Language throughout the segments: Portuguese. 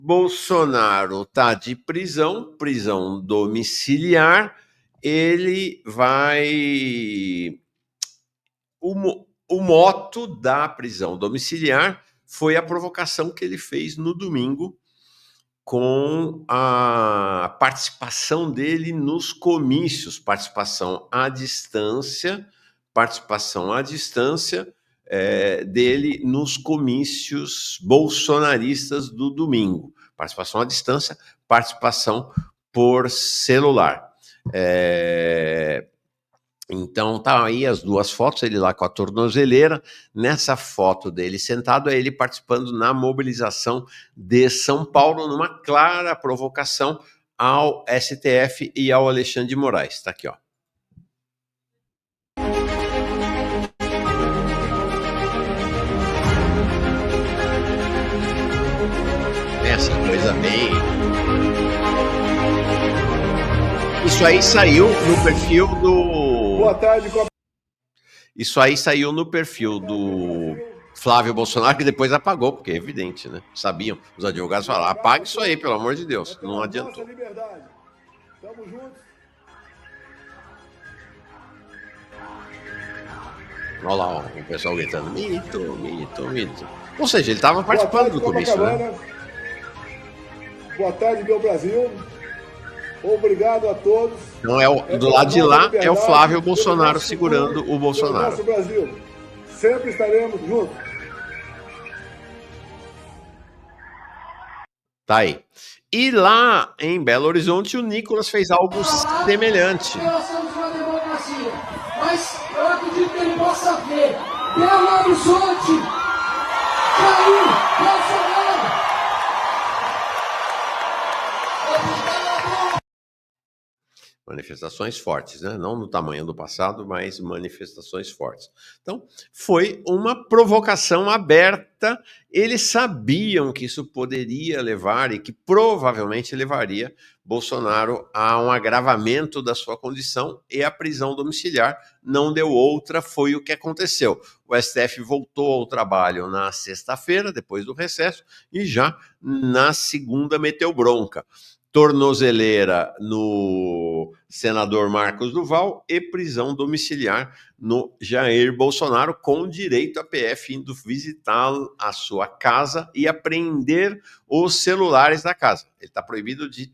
Bolsonaro está de prisão domiciliar. Ele vai. O moto da prisão domiciliar foi a provocação que ele fez no domingo com a participação dele nos comícios, participação à distância dele nos comícios bolsonaristas do domingo. Participação à distância, participação por celular. Então tá aí as duas fotos, ele lá com a tornozeleira. Nessa foto dele sentado, é ele participando na mobilização de São Paulo, numa clara provocação ao STF e ao Alexandre de Moraes. Está aqui, ó. Essa coisa bem... Isso aí saiu no perfil do... Boa tarde. Isso aí saiu no perfil do Flávio Bolsonaro, que depois apagou, porque é evidente, né? Sabiam, os advogados falaram, apague isso aí, pelo amor de Deus. Não adiantou. Tamo juntos. Olha lá, ó, o pessoal gritando, mito, mito, mito. Ou seja, ele estava participando do comício, né? Boa tarde, meu Brasil. Obrigado a todos. Então, do lado de lá, é o Flávio Bolsonaro segurando o Bolsonaro. Nosso Brasil. Sempre estaremos juntos. Tá aí. E lá em Belo Horizonte, o Nicolas fez algo semelhante. Nós somos uma democracia, mas eu acredito que ele possa ver Belo Horizonte caiu Bolsonaro. Manifestações fortes, né? Não no tamanho do passado, mas manifestações fortes. Então, foi uma provocação aberta. Eles sabiam que isso poderia levar e que provavelmente levaria Bolsonaro a um agravamento da sua condição, e a prisão domiciliar não deu outra, foi o que aconteceu. O STF voltou ao trabalho na sexta-feira, depois do recesso, e já na segunda meteu bronca. Tornozeleira no senador Marcos Duval e prisão domiciliar no Jair Bolsonaro, com direito a PF indo visitar a sua casa e apreender os celulares da casa. Ele está proibido de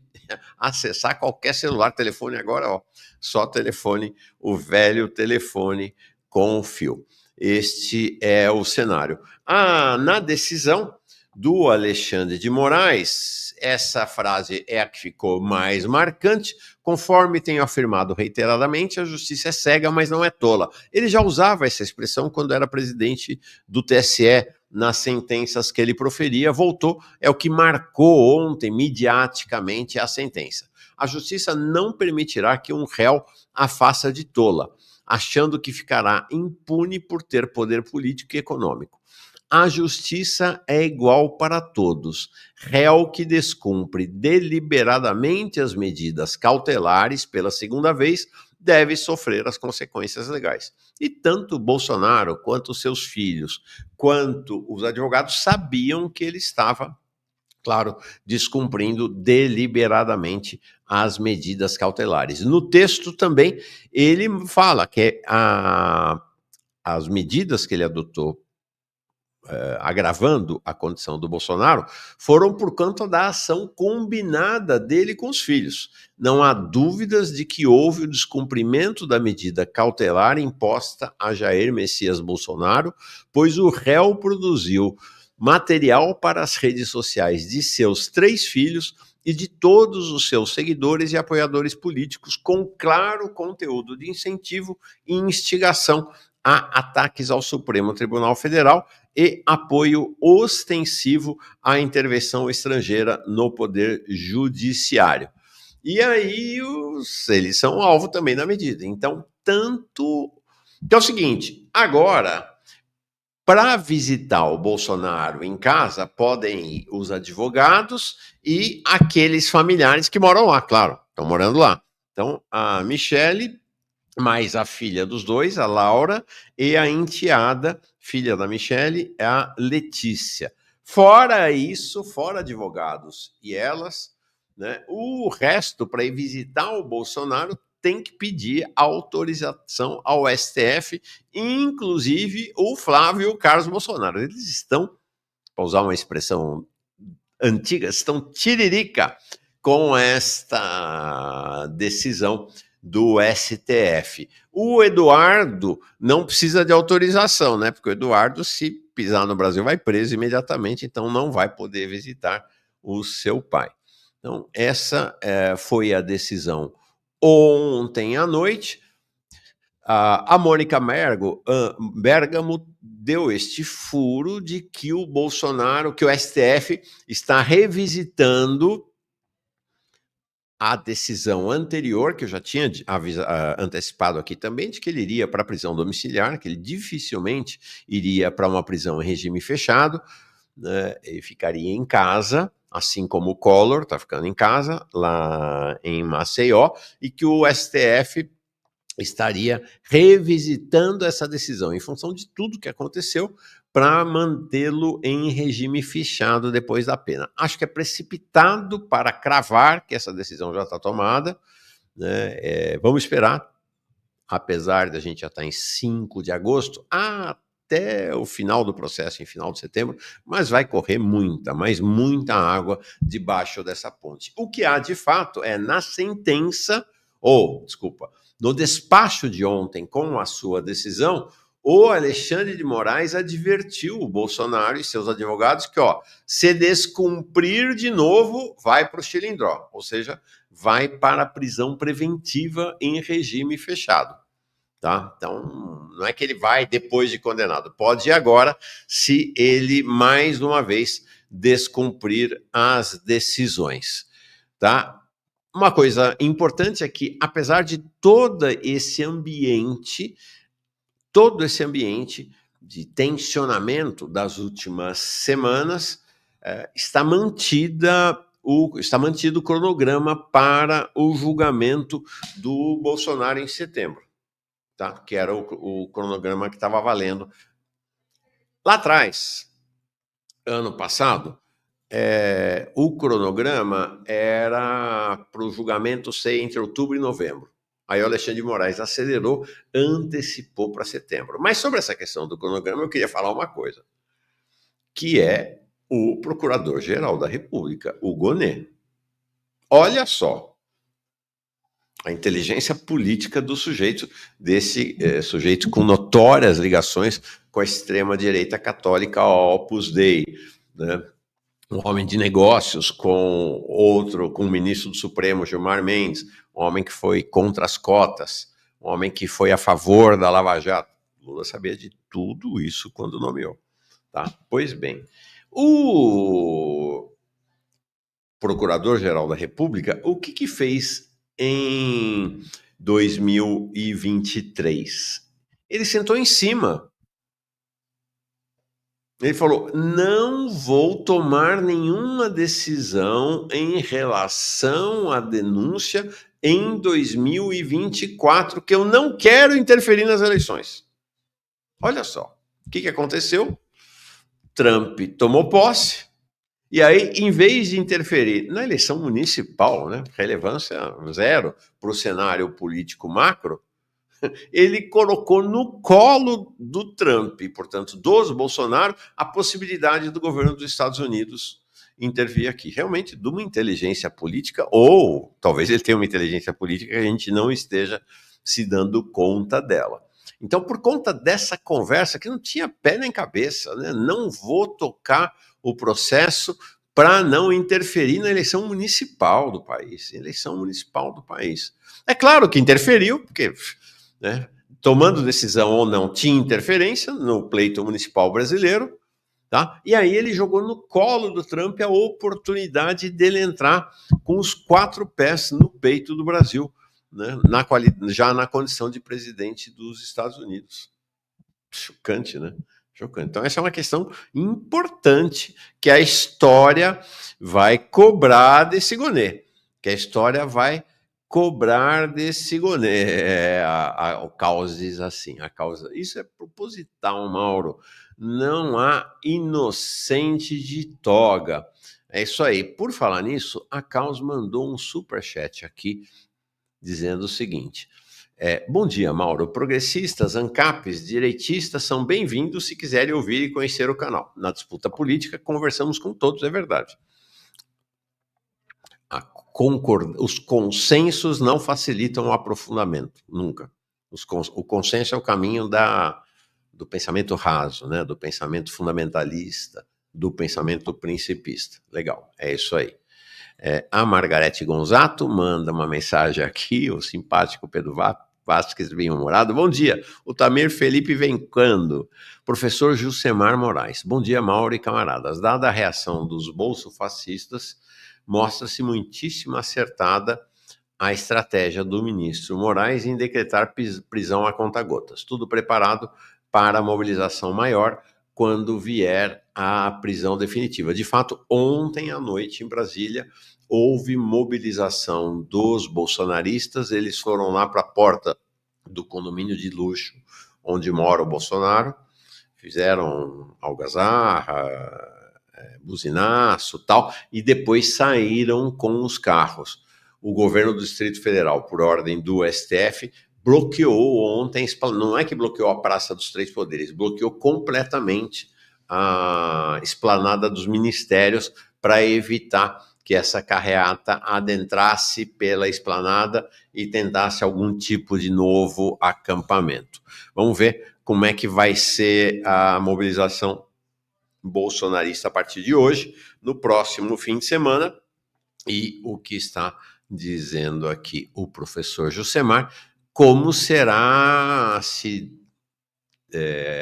acessar qualquer celular, telefone agora, ó, só telefone, o velho telefone com fio. Este é o cenário. Na decisão do Alexandre de Moraes, essa frase é a que ficou mais marcante. Conforme tenho afirmado reiteradamente, a justiça é cega, mas não é tola. Ele já usava essa expressão quando era presidente do TSE, nas sentenças que ele proferia, voltou, é o que marcou ontem, midiaticamente, a sentença. A justiça não permitirá que um réu a faça de tola, achando que ficará impune por ter poder político e econômico. A justiça é igual para todos. Réu que descumpre deliberadamente as medidas cautelares pela segunda vez deve sofrer as consequências legais. E tanto Bolsonaro, quanto seus filhos, quanto os advogados sabiam que ele estava, claro, descumprindo deliberadamente as medidas cautelares. No texto também, ele fala que as medidas que ele adotou agravando a condição do Bolsonaro, foram por conta da ação combinada dele com os filhos. Não há dúvidas de que houve o descumprimento da medida cautelar imposta a Jair Messias Bolsonaro, pois o réu produziu material para as redes sociais de seus 3 filhos e de todos os seus seguidores e apoiadores políticos, com claro conteúdo de incentivo e instigação a ataques ao Supremo Tribunal Federal e apoio ostensivo à intervenção estrangeira no poder judiciário. E aí eles são alvo também da medida. Então, é o seguinte, agora, para visitar o Bolsonaro em casa, podem ir os advogados e aqueles familiares que moram lá, claro, estão morando lá. Então, a Michele, mais a filha dos dois, a Laura, e a enteada, filha da Michele, é a Letícia. Fora isso, fora advogados e elas, né, o resto, para ir visitar o Bolsonaro, tem que pedir autorização ao STF, inclusive o Flávio Carlos Bolsonaro. Eles estão, para usar uma expressão antiga, estão tiririca com esta decisão do STF. O Eduardo não precisa de autorização, né? Porque o Eduardo, se pisar no Brasil, vai preso imediatamente, então não vai poder visitar o seu pai. Então, essa foi a decisão ontem à noite. A Mônica Bergamo deu este furo de que o Bolsonaro, que o STF está revisitando a decisão anterior, que eu já tinha antecipado aqui também, de que ele iria para a prisão domiciliar, que ele dificilmente iria para uma prisão em regime fechado, né, ele ficaria em casa, assim como o Collor está ficando em casa, lá em Maceió, e que o STF estaria revisitando essa decisão em função de tudo que aconteceu para mantê-lo em regime fechado depois da pena. Acho que é precipitado para cravar que essa decisão já está tomada, né? Vamos esperar, apesar de a gente já estar em 5 de agosto, até o final do processo, em final de setembro, mas vai correr muita, mas muita água debaixo dessa ponte. O que há de fato é na sentença, no despacho de ontem com a sua decisão, o Alexandre de Moraes advertiu o Bolsonaro e seus advogados que, se descumprir de novo, vai para o xilindró, ou seja, vai para a prisão preventiva em regime fechado. Tá? Então, não é que ele vai depois de condenado, pode ir agora, se ele, mais uma vez, descumprir as decisões. Tá? Uma coisa importante é que, apesar de todo esse ambiente de tensionamento das últimas semanas, está mantido o cronograma para o julgamento do Bolsonaro em setembro, tá? Que era o cronograma que estava valendo lá atrás, ano passado. O cronograma era para o julgamento ser entre outubro e novembro. Aí o Alexandre de Moraes acelerou, antecipou para setembro. Mas sobre essa questão do cronograma, eu queria falar uma coisa, que é o Procurador-Geral da República, o Gonê. Olha só a inteligência política do sujeito, desse sujeito com notórias ligações com a extrema-direita católica, a Opus Dei, né? Um homem de negócios com o ministro do Supremo, Gilmar Mendes, um homem que foi contra as cotas, um homem que foi a favor da Lava Jato. Lula sabia de tudo isso quando nomeou. Tá? Pois bem, o Procurador-Geral da República, o que fez em 2023? Ele sentou em cima. Ele falou: não vou tomar nenhuma decisão em relação à denúncia em 2024, que eu não quero interferir nas eleições. Olha só, o que aconteceu? Trump tomou posse, e aí, em vez de interferir na eleição municipal, né, relevância zero para o cenário político macro, ele colocou no colo do Trump, e, portanto, dos Bolsonaro, a possibilidade do governo dos Estados Unidos intervir aqui. Realmente, de uma inteligência política, ou talvez ele tenha uma inteligência política que a gente não esteja se dando conta dela. Então, por conta dessa conversa, que não tinha pé nem cabeça, né? Não vou tocar o processo para não interferir na eleição municipal do país. É claro que interferiu, porque... né, tomando decisão ou não, tinha interferência no pleito municipal brasileiro, tá? E aí ele jogou no colo do Trump a oportunidade dele entrar com os 4 pés no peito do Brasil, né, já na condição de presidente dos Estados Unidos. Chocante, né? Chocante. Então essa é uma questão importante que a história vai cobrar desse Gonê, que a história vai cobrar desse Gonê. O Caos diz assim, isso é proposital, Mauro, Não há inocente de toga. É isso aí. Por falar nisso, a Caos mandou um superchat aqui dizendo o seguinte: bom dia, Mauro. Progressistas, ANCAPs, direitistas são bem-vindos se quiserem ouvir e conhecer o canal. Na disputa política, conversamos com todos, é verdade. Os consensos não facilitam o aprofundamento, nunca. O consenso é o caminho do pensamento raso, né? Do pensamento fundamentalista, do pensamento principista. Legal, é isso aí. A Margarete Gonzato manda uma mensagem aqui, o simpático Pedro Vasquez bem-humorado. Bom dia, o Tamir Felipe vem quando? Professor Jusemar Moraes. Bom dia, Mauro e camaradas. Dada a reação dos bolsofascistas, mostra-se muitíssimo acertada a estratégia do ministro Moraes em decretar prisão a conta-gotas. Tudo preparado para a mobilização maior quando vier a prisão definitiva. De fato, ontem à noite em Brasília houve mobilização dos bolsonaristas, eles foram lá para a porta do condomínio de luxo onde mora o Bolsonaro, fizeram algazarra, buzinaço, tal, e depois saíram com os carros. O governo do Distrito Federal, por ordem do STF, bloqueou ontem, não é que bloqueou a Praça dos Três Poderes, bloqueou completamente a esplanada dos ministérios para evitar que essa carreata adentrasse pela esplanada e tentasse algum tipo de novo acampamento. Vamos ver como é que vai ser a mobilização bolsonarista a partir de hoje, no próximo fim de semana, e o que está dizendo aqui o professor Jusemar, como será se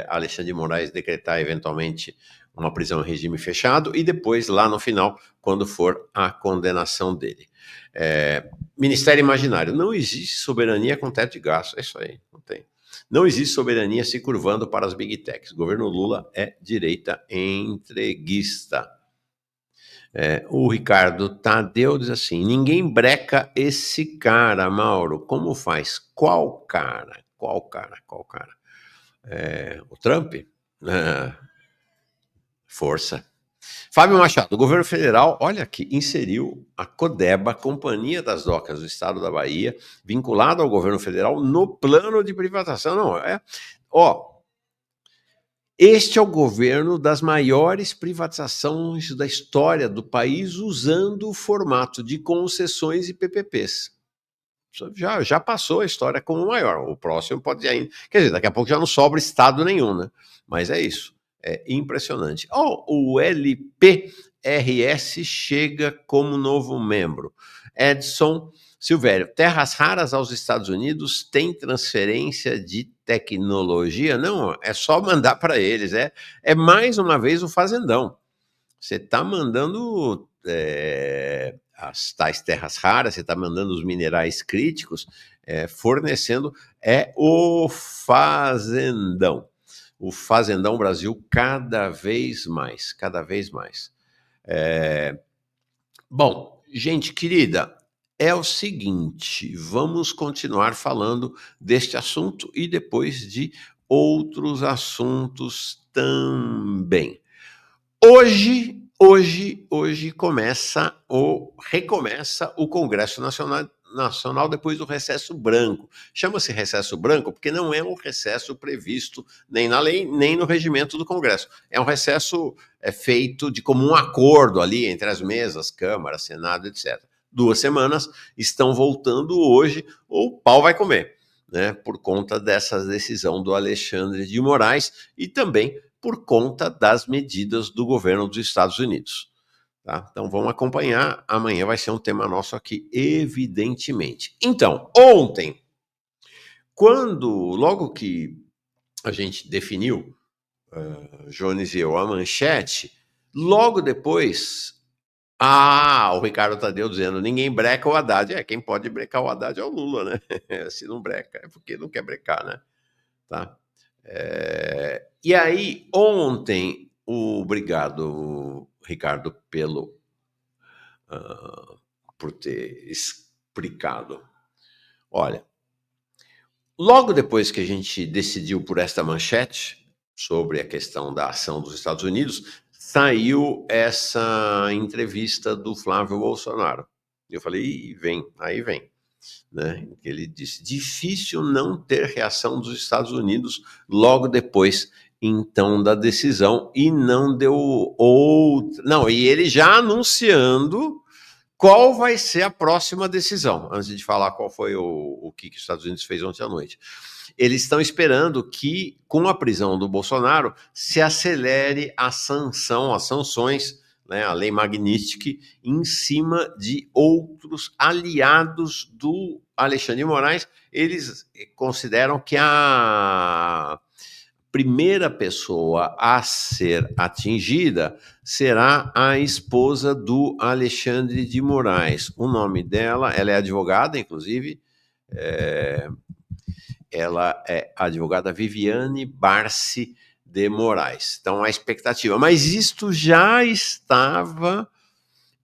Alexandre de Moraes decretar eventualmente uma prisão em regime fechado e depois, lá no final, quando for a condenação dele. Ministério Imaginário. Não existe soberania com teto de gasto. É isso aí, não tem. Não existe soberania se curvando para as big techs. O governo Lula é direita entreguista. O Ricardo Tadeu diz assim: ninguém breca esse cara, Mauro. Como faz? Qual cara? Qual cara? Qual cara? O Trump? Força. Fábio Machado, o governo federal, olha aqui, inseriu a Codeba, Companhia das Docas do Estado da Bahia, vinculada ao governo federal no plano de privatização. Não, este é o governo das maiores privatizações da história do país, usando o formato de concessões e PPPs. Já passou a história como o maior. O próximo pode ainda. Quer dizer, daqui a pouco já não sobra estado nenhum, né? Mas é isso. É impressionante. O LPRS chega como novo membro. Edson Silvério, terras raras aos Estados Unidos tem transferência de tecnologia? Não, é só mandar para eles. É mais uma vez o fazendão. Você está mandando as tais terras raras, você está mandando os minerais críticos, fornecendo o fazendão. O Fazendão Brasil cada vez mais, cada vez mais. Bom, gente querida, é o seguinte, vamos continuar falando deste assunto e depois de outros assuntos também. Hoje recomeça o Congresso Nacional depois do recesso branco. Chama-se recesso branco porque não é um recesso previsto nem na lei, nem no regimento do Congresso. É um recesso feito de comum acordo ali entre as mesas, Câmara, Senado, etc. 2 semanas, estão voltando hoje, o pau vai comer, né? Por conta dessa decisão do Alexandre de Moraes e também por conta das medidas do governo dos Estados Unidos. Tá? Então vamos acompanhar, amanhã vai ser um tema nosso aqui, evidentemente. Então, ontem, logo que a gente definiu, Jones e eu, a manchete, logo depois, o Ricardo Tadeu dizendo, ninguém breca o Haddad. Quem pode brecar o Haddad é o Lula, né? Se não breca, é porque não quer brecar, né? Tá? E aí, ontem, obrigado, Ricardo, por ter explicado. Olha, logo depois que a gente decidiu por esta manchete, sobre a questão da ação dos Estados Unidos, saiu essa entrevista do Flávio Bolsonaro. Eu falei, Ih, vem, aí vem. Né? Ele disse, difícil não ter reação dos Estados Unidos logo depois, então, da decisão, e não deu outra... Não, e ele já anunciando qual vai ser a próxima decisão, antes de falar qual foi o que os Estados Unidos fez ontem à noite. Eles estão esperando que, com a prisão do Bolsonaro, se acelere a sanção, as sanções, né, a lei Magnitsky, em cima de outros aliados do Alexandre de Moraes. Eles consideram que a primeira pessoa a ser atingida será a esposa do Alexandre de Moraes. O nome dela, ela é advogada, inclusive, ela é a advogada Viviane Barsi de Moraes. Então, a expectativa. Mas isto já estava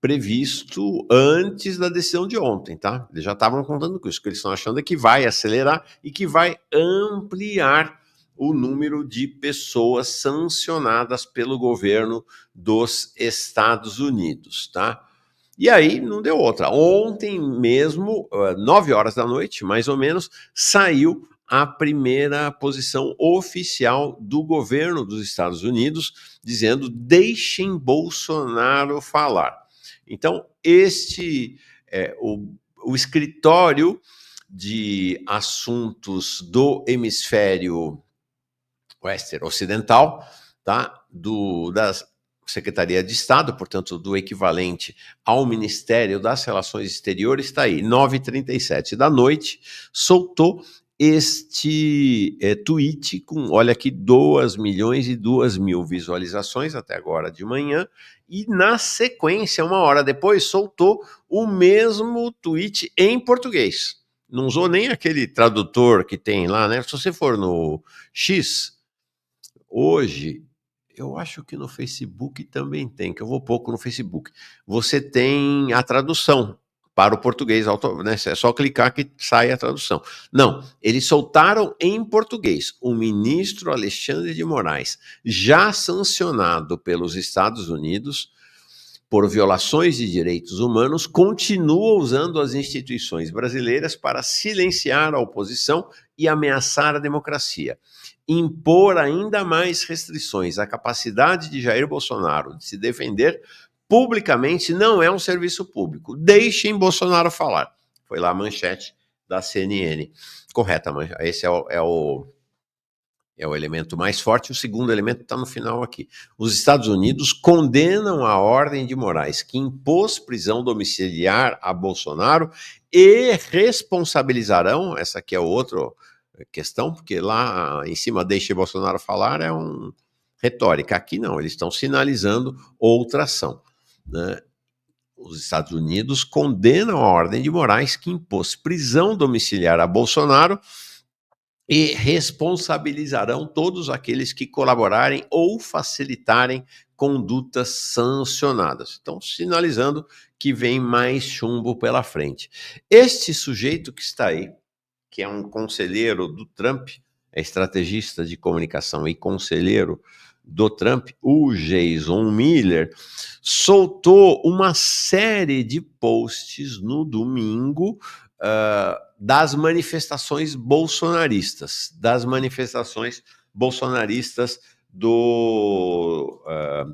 previsto antes da decisão de ontem, tá? Eles já estavam contando com isso. O que eles estão achando é que vai acelerar e que vai ampliar o número de pessoas sancionadas pelo governo dos Estados Unidos, tá? E aí não deu outra. Ontem mesmo, 9 horas da noite, mais ou menos, saiu a primeira posição oficial do governo dos Estados Unidos, dizendo: deixem Bolsonaro falar. Então, o escritório de assuntos do hemisfério ocidental, tá? Da Secretaria de Estado, portanto, do equivalente ao Ministério das Relações Exteriores, está aí, 9h37 da noite, soltou este tweet com, olha aqui, 2.200.000 visualizações até agora de manhã, e na sequência, 1 hora depois, soltou o mesmo tweet em português. Não usou nem aquele tradutor que tem lá, né? Se você for no X, hoje, eu acho que no Facebook também tem, que eu vou pouco no Facebook. Você tem a tradução para o português, né? É só clicar que sai a tradução. Não, eles soltaram em português. O ministro Alexandre de Moraes, já sancionado pelos Estados Unidos por violações de direitos humanos, continua usando as instituições brasileiras para silenciar a oposição e ameaçar a democracia. Impor ainda mais restrições à capacidade de Jair Bolsonaro de se defender publicamente não é um serviço público. Deixem Bolsonaro falar. Foi lá a manchete da CNN. Correta, esse é o elemento mais forte. O segundo elemento está no final aqui. Os Estados Unidos condenam a ordem de Moraes, que impôs prisão domiciliar a Bolsonaro, e responsabilizarão, essa aqui é outra questão, porque lá em cima deixe Bolsonaro falar é retórica. Aqui não, eles estão sinalizando outra ação, né? Os Estados Unidos condenam a ordem de Moraes, que impôs prisão domiciliar a Bolsonaro, e responsabilizarão todos aqueles que colaborarem ou facilitarem condutas sancionadas. Então, sinalizando que vem mais chumbo pela frente. Este sujeito que está aí, que é um conselheiro do Trump, é estrategista de comunicação e conselheiro do Trump, o Jason Miller, soltou uma série de posts no domingo das manifestações bolsonaristas,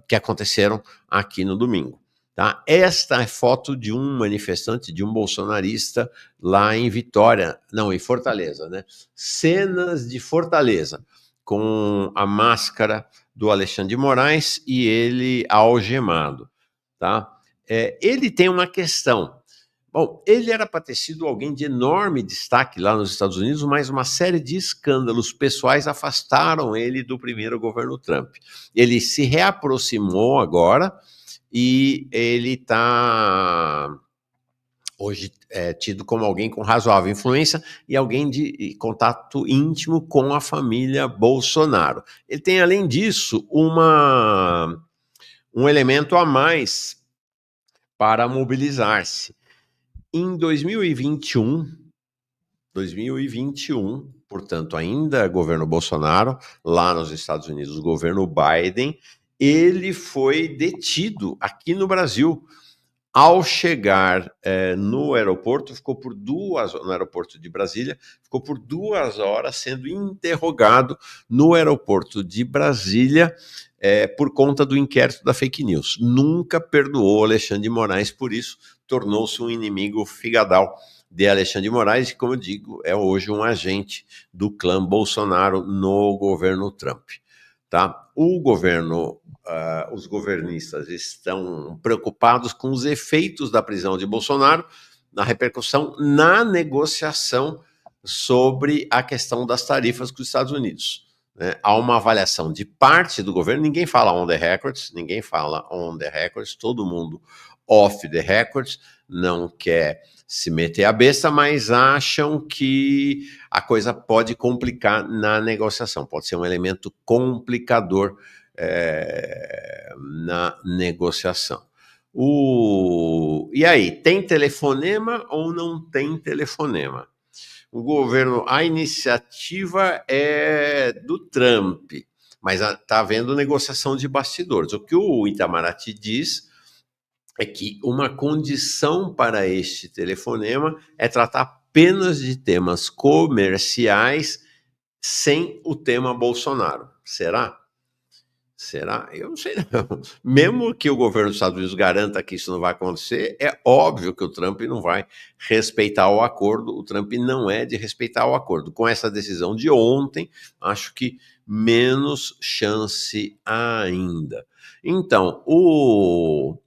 que aconteceram aqui no domingo. Tá? Esta é foto de um manifestante, de um bolsonarista lá em Vitória, não, em Fortaleza, né? Cenas de Fortaleza, com a máscara do Alexandre de Moraes e ele algemado, tá? Ele tem uma questão. Bom, ele era para ter sido alguém de enorme destaque lá nos Estados Unidos, mas uma série de escândalos pessoais afastaram ele do primeiro governo Trump. Ele se reaproximou agora e ele está hoje tido como alguém com razoável influência e alguém de contato íntimo com a família Bolsonaro. Ele tem, além disso, um elemento a mais para mobilizar-se. Em 2021, 2021, portanto, ainda governo Bolsonaro, lá nos Estados Unidos, o governo Biden, ele foi detido aqui no Brasil. Ao chegar no aeroporto, no aeroporto de Brasília, ficou por 2 horas sendo interrogado no aeroporto de Brasília por conta do inquérito da fake news. Nunca perdoou Alexandre de Moraes, por isso tornou-se um inimigo figadal de Alexandre de Moraes, e, como eu digo, é hoje um agente do clã Bolsonaro no governo Trump. Tá? Os governistas estão preocupados com os efeitos da prisão de Bolsonaro na repercussão na negociação sobre a questão das tarifas com os Estados Unidos. Né? Há uma avaliação de parte do governo, ninguém fala on the records, todo mundo off the records, não quer se meter a besta, mas acham que a coisa pode complicar na negociação, pode ser um elemento complicador na negociação. E aí, tem telefonema ou não tem telefonema? A iniciativa é do Trump, mas está havendo negociação de bastidores. O que o Itamaraty diz é que uma condição para este telefonema é tratar apenas de temas comerciais sem o tema Bolsonaro. Será? Eu não sei não. Mesmo que o governo dos Estados Unidos garanta que isso não vai acontecer, é óbvio que o Trump não vai respeitar o acordo. O Trump não é de respeitar o acordo. Com essa decisão de ontem, acho que menos chance ainda. Então, o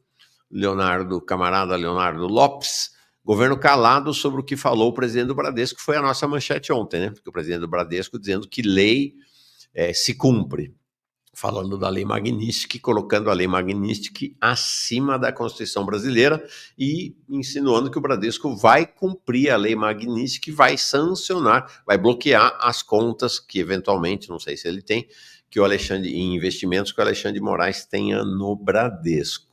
camarada Leonardo Lopes, governo calado sobre o que falou o presidente do Bradesco, que foi a nossa manchete ontem, né? Porque o presidente do Bradesco dizendo que lei se cumpre, falando da lei Magnitsky, colocando a lei Magnitsky acima da Constituição brasileira e insinuando que o Bradesco vai cumprir a lei Magnitsky, vai sancionar, vai bloquear as contas que eventualmente, não sei se ele tem, em investimentos que o Alexandre de Moraes tenha no Bradesco.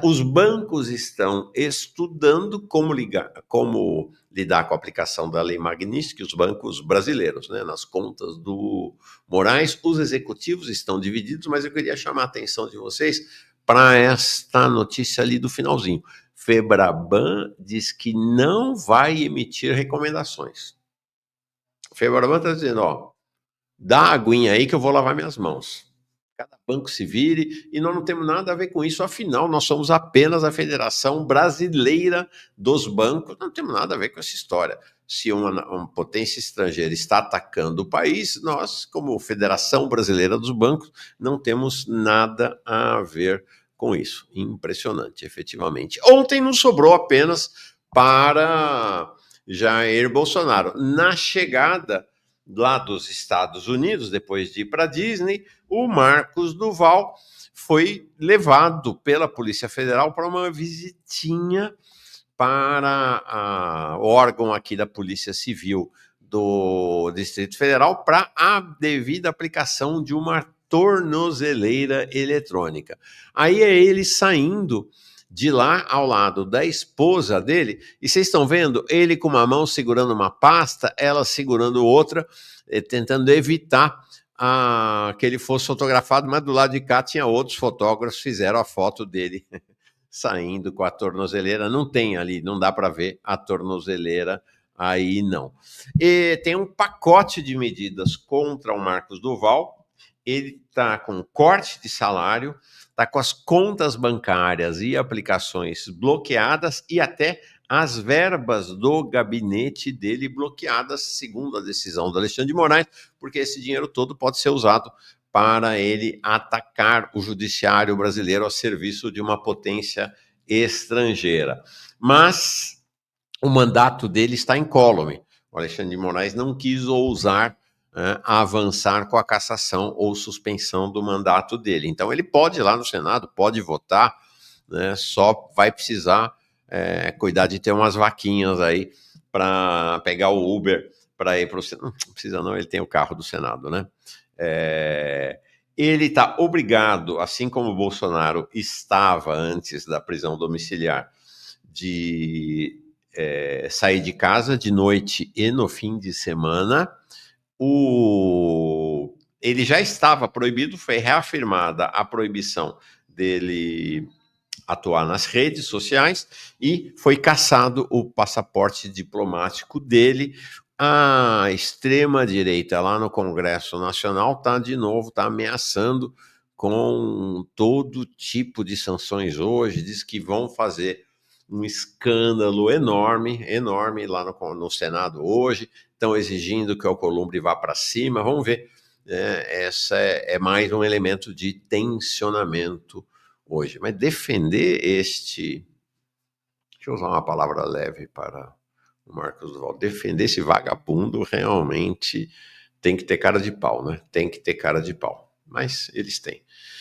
Os bancos estão estudando como lidar com a aplicação da lei Magnitsky, os bancos brasileiros, né, nas contas do Moraes. Os executivos estão divididos, mas eu queria chamar a atenção de vocês para esta notícia ali do finalzinho. Febraban diz que não vai emitir recomendações. Febraban está dizendo, dá a aguinha aí que eu vou lavar minhas mãos. Cada banco se vire, e nós não temos nada a ver com isso, afinal, nós somos apenas a Federação Brasileira dos Bancos, não temos nada a ver com essa história. Se uma potência estrangeira está atacando o país, nós, como Federação Brasileira dos Bancos, não temos nada a ver com isso. Impressionante, efetivamente. Ontem nos sobrou apenas para Jair Bolsonaro. Na chegada lá dos Estados Unidos, depois de ir para a Disney, o Marcos Duval foi levado pela Polícia Federal para uma visitinha para o órgão aqui da Polícia Civil do Distrito Federal para a devida aplicação de uma tornozeleira eletrônica. Aí é ele saindo de lá ao lado da esposa dele, e vocês estão vendo ele com uma mão segurando uma pasta, ela segurando outra, tentando evitar que ele fosse fotografado, mas do lado de cá tinha outros fotógrafos, fizeram a foto dele saindo com a tornozeleira. Não tem ali, não dá para ver a tornozeleira aí não. E tem um pacote de medidas contra o Marcos Duval. Ele está com corte de salário, está com as contas bancárias e aplicações bloqueadas e até as verbas do gabinete dele bloqueadas, segundo a decisão do Alexandre de Moraes, porque esse dinheiro todo pode ser usado para ele atacar o judiciário brasileiro a serviço de uma potência estrangeira. Mas o mandato dele está incólume. O Alexandre de Moraes não quis ousar avançar com a cassação ou suspensão do mandato dele. Então ele pode ir lá no Senado, pode votar, né, só vai precisar cuidar de ter umas vaquinhas aí para pegar o Uber para ir para o Senado. Não precisa não, ele tem o carro do Senado, né? Ele está obrigado, assim como o Bolsonaro estava antes da prisão domiciliar, de sair de casa de noite e no fim de semana. Ele já estava proibido, foi reafirmada a proibição dele atuar nas redes sociais e foi cassado o passaporte diplomático dele. A extrema-direita lá no Congresso Nacional está ameaçando com todo tipo de sanções hoje, diz que vão fazer um escândalo enorme lá no Senado hoje, estão exigindo que o Alcolumbre vá para cima, vamos ver. Essa é mais um elemento de tensionamento hoje. Mas defender deixa eu usar uma palavra leve para o Marcos Duval, defender esse vagabundo realmente tem que ter cara de pau, né? Tem que ter cara de pau, mas eles têm.